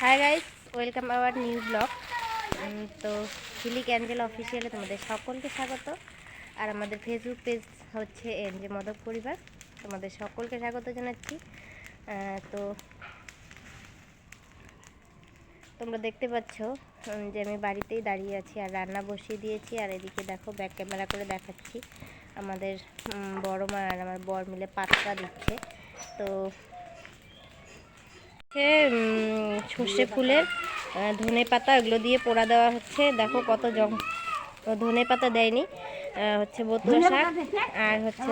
Hi guys, welcome our new blog. তো হিলিক Angel অফিসিয়ালে তোমাদের সকলকে স্বাগত। আর আমাদের ফেসবুক পেজ হচ্ছে এনজে মদক পরিবার, তোমাদের সকলকে স্বাগত জানাচ্ছি। তো তোমরা দেখতে পাচ্ছ যে আমি বাড়িতেই দাঁড়িয়ে আছি আর রান্না বসিয়ে দিয়েছি। আর এদিকে দেখো, ব্যাক ক্যামেরা করে দেখাচ্ছি, আমাদের বড় মা আর আমার বর মিলে পাতলা দিচ্ছে। তো সর্ষে ফুলের ধনে পাতা এগুলো দিয়ে পোড়া দেওয়া হচ্ছে। দেখো কত ধনে পাতা দেয়নি, হচ্ছে বতুয়া শাক আর হচ্ছে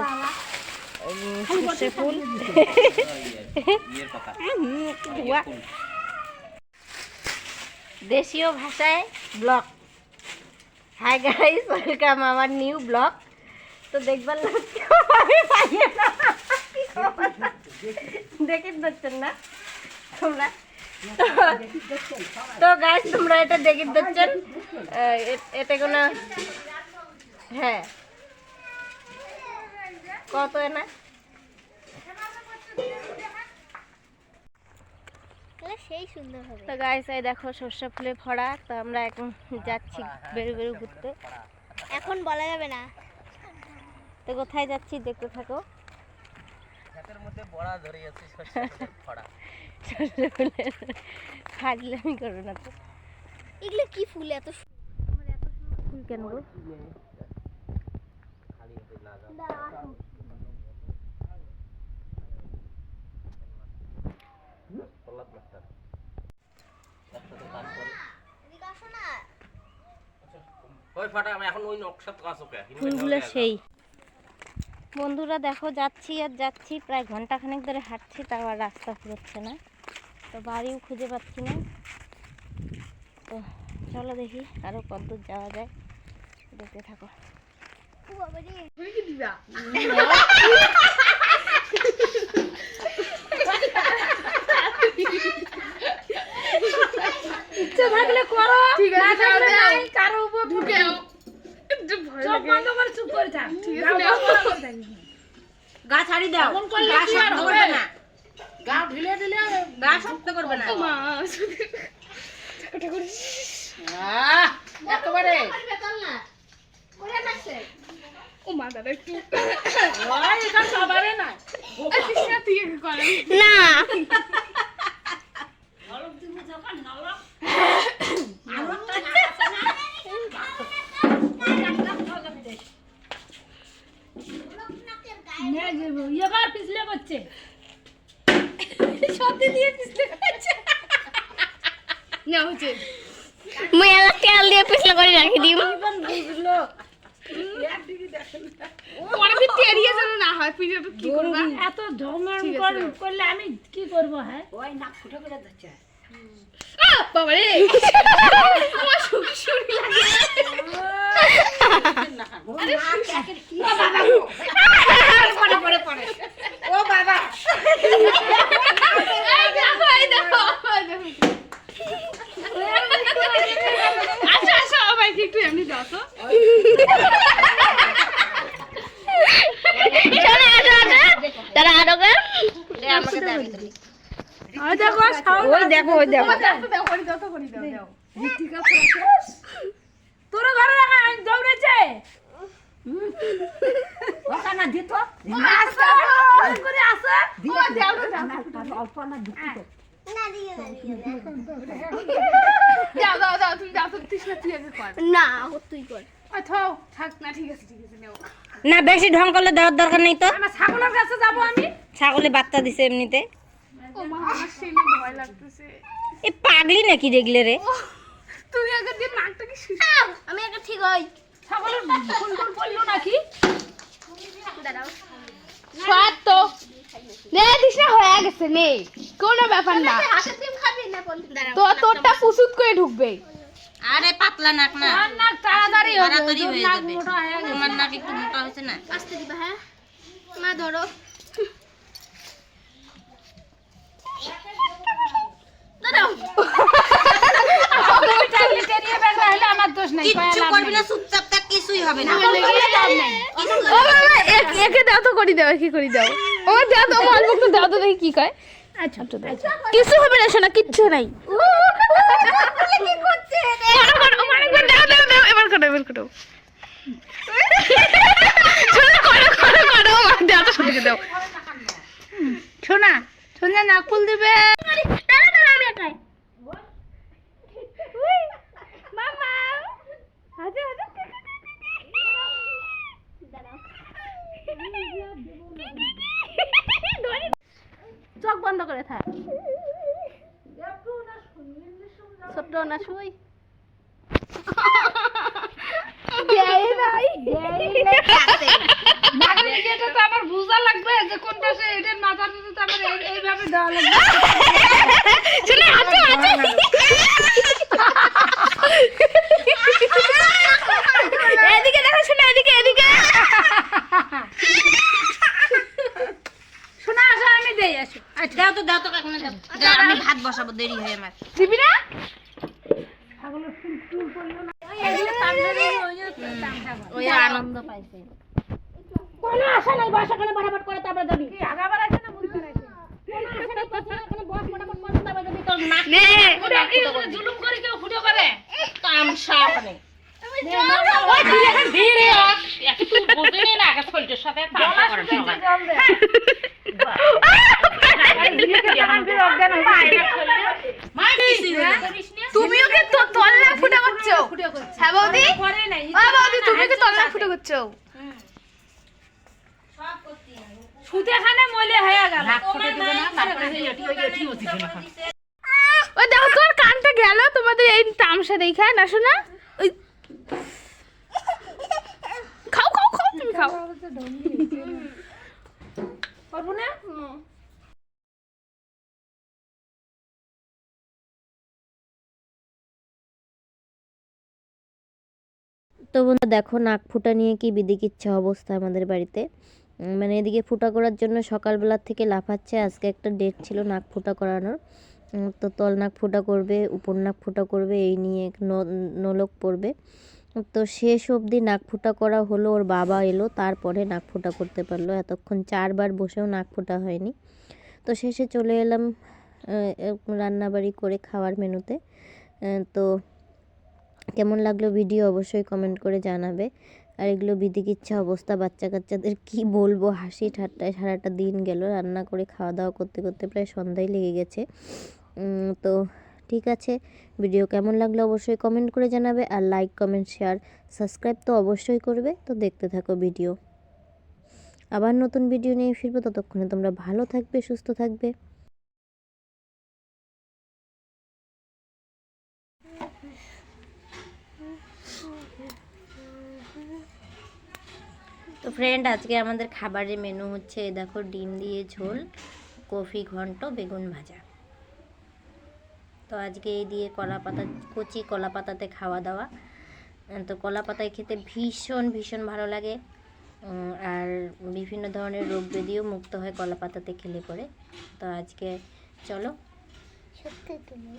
সর্ষে ফুল। দেশীয় ভাষায় ব্লগ। হাই গাইস, ওয়েলকাম আমার নিউ ব্লগ। তো দেখবার দেখে দিচ্ছেন না তোমরা? তো গাইস, তোমরা এটা দেখে দিচ্ছেন, এটা কোনো হ্যাঁ কত না সেই সুন্দর হবে। তো গাইস, এই দেখো সর্ষে ফুলে ভরা। তো আমরা এখন যাচ্ছি বেরু বেরু ঘুরতে। এখন বলা যাবে না। তো কোথায় যাচ্ছি দেখতে থাকো। হাতের মধ্যে বড়া ধরে আছে সর্ষে ফুলের ভরা। সর্ষে ফুলের ফাজলামি করো না তো। এগুলো কি ফুল? এত ফুল কেন গো? খালি হাতে না যাও। পল্লাদ মাস্টার একসাথে কাজ করে। এদিকে আসো না। ওই ফাটা, আমি এখন ওই নকশাত কাজ ওকে ফুলগুলো সেই। বন্ধুরা দেখো, যাচ্ছি আর যাচ্ছি, প্রায় ঘন্টাখানেক ধরে হাঁটছি, তাও আর রাস্তা ফুরোচ্ছে না। তো বাড়িও খুঁজে পাচ্ছি না। তো চলো দেখি আরো কতদূর যাওয়া যায়, দেখতে থাকো। ও বাবা রে, ইচ্ছা থাকলে করো, ঠিক আছে, না থাকলে দাও। নাই, কারো উপর ঢুকেও একটু ভয় চোখ লাগে। বন্ধ করে চুপ করে থাক। ঠিক আছে, দাও। গা ছাড়ি দাও, এমন করলে গা কি আর শক্ত হবে? করবে না, গা ঢিলে ঢিলে গা শক্ত করবে না। মা একেবারে ও মা দাদা একটু এটা সবারই না। কৃষ্ণা তুই কি করে না এবার পিছলে করছে, সত্যি দিয়ে পিছলে করছে। না হচ্ছে মুই এলা তেল দিয়ে পিছলা করে রাখি দিম। বুঝলো পরে ফির টেরিয়ে যেন না হয় পিজে তো কি করবা? এত ঝগড়া ঠিক আছে, দাও। করলে আমি কি করব? হ্যাঁ, বাবা রে আমার শুশুরি লাগে। ও বাবা, এই দেখো, এই দেখো, এই দেখো। আচ্ছা আচ্ছা, ভাই একটু এমনি দাও তো। চলো আসো আসো, তারা আরো গা আমাকে দাও ভিতরে। ওই দেখো, ওই দেখো, ওই দেখো, দাও করি দাও তো করি দাও দাও। তোর ঘরে রাখা দৌড়েছে ওখানে দিত আসো করে আসো ও দাও দাও অল্প না দিত। না দিও না দিও দাও দাও দাও, তুমি দাও তো, তৃষ্ণা তুই আগে কর। না, তুই কর। ও থাও, থাক না, ঠিক আছে নেও। না, বেশি ঢং করলে দেওয়ার দরকার নেই তো। আমার ছাগলের কাছে যাবো আমি। ছাগলে বাচ্চা দিছে এমনিতে। ও মা, আমার সেই ভয় লাগতেছে। এ পাগলি নাকি দেখলে রে? তুই আগে দিয়ে নাকটা কি শুষ। আমি একটা ঠিক হই। ছাগলের ফুল ফুল পড়লো নাকি? দাঁড়াও। সাত তো নে, তৃষ্ণা হয়ে গেছে, নে কোনো ব্যাপার না। হাতে তুই খাবি না বল। দাঁড়াও। তো তোরটা পুসুত করে ঢুকবে। আরে পাতলা নাক না, না তাড়াতাড়ি হবে, তাড়াতাড়ি তোর হয়ে নাক যাবে। মোটা হয়ে গেছে। তোমার নাক একটু মোটা হয়েছে না। আস্তে দিবা, হ্যাঁ মা ধরো। দাঁড়াও। আমার দোষ নাই, কিচ্ছু করবি না, চুপচাপ থাক, কিছুই হবে না। ও বাবা, একে দাও তো, করি দাও, কি করি দাও। ও দাও তো, অল্প একটু দাও তো, দেখি কি কয়। আচ্ছা, কিছু হবে না, শোনা, কিচ্ছু নাই। বের করো শোনা করো করো করো দাও তো শুনতে দাও শোনা শোনা নাক ফুল দিবে দাঁড়া দাঁড়া আমি একাই মামা আজা আজা চোখ বন্ধ করে থাক ছোট্ট না শুই এটা তো আমার বুঝা লাগবে যে কোন পাশে এটার মাথাটা তো আমার এইভাবে দেওয়া লাগবে চলে আচ্ছা আচ্ছা এদিকে দেখো শোনা এদিকে এদিকে শোনা আসো আমি দেই আসো দাও তো কাকিমা দাও আমি ভাত বসাবো দেরি হয় আমার দিবি না ওই আনন্দ পাইছে কোনো আশা নাই বসা করে বরাবর করে তারপরে যাবি কি আগাবার আছে না বুঝতে নাই কোনো আশা নাই পাছে কোনো বস বরাবর করে তারপরে যাবি তোর নাক নে ওটা কি জুলুম করে কেউ ফুটো করে কাম সাপ নেই ওই ধীরে একটু বুঝিনি না আগে ফলটের সাথে তাড়া করে সবাই তুমিও কি তল্লা ফুটা করছো হ্যাঁ বৌদি হ্যাঁ বৌদি তুমি কি তল্লা ফুটা করছো সুতেখানে মলে হয়ে গেল ওই দেখো তোর কানটা গেল তোমাদের এই তামসা দেখা না শোনা ওই খাও খাও খাও তুমি খাও পারবো না তো বন্ধু দেখো নাক ফুটা নিয়ে কি বিদিকিচ্ছা অবস্থা আমাদের বাড়িতে মানে এদিকে ফুটা করার জন্য সকালবেলা থেকে লাফাচ্ছে আজকে একটা ডেট ছিল নাক ফুটা করানোর তো তল নাক ফুটা করবে উপর নাক ফুটা করবে এই নিয়ে নোলক পড়বে তো শেষ অবধি নাক ফুটা করা হলো ওর বাবা এলো তারপরে নাক ফুটা করতে পারলো এতক্ষণ 4 বার বসেও নাক ফুটা হয়নি তো শেষে চলে এলাম রান্নাবাড়ি করে খাওয়ার মেনুতে তো কেমন লাগলো ভিডিও অবশ্যই কমেন্ট করে জানাবে আর এগুলো বিদিকিচ্ছা অবস্থা বাচ্চা কাচ্চাদের কি বলবো হাসি ঠাট্টায় সারাটা দিন গেল রান্না করে খাওয়া দাওয়া করতে করতে প্রায় সন্ধ্যায় লেগে গেছে তো ঠিক আছে ভিডিও কেমন লাগলো অবশ্যই কমেন্ট করে জানাবে আর লাইক কমেন্ট শেয়ার সাবস্ক্রাইব তো অবশ্যই করবে তো দেখতে থাকো ভিডিও আবার নতুন ভিডিও নিয়ে ফিরবো ততক্ষণে তোমরা ভালো থাকবে সুস্থ থাকবে তো ফ্রেন্ড আজকে আমাদের খাবারের মেনু হচ্ছে দেখো ডিম দিয়ে ঝোল কফি ঘন্ট বেগুন ভাজা তো আজকে এই দিয়ে কলা পাতা কচি কলা পাতাতে খাওয়া দাওয়া তো কলা পাতায় খেতে ভীষণ ভীষণ ভালো লাগে আর বিভিন্ন ধরনের রোগ ব্যাধিও মুক্ত হয় কলা পাতাতে খেলে পরে তো আজকে চলো সত্যি তুমি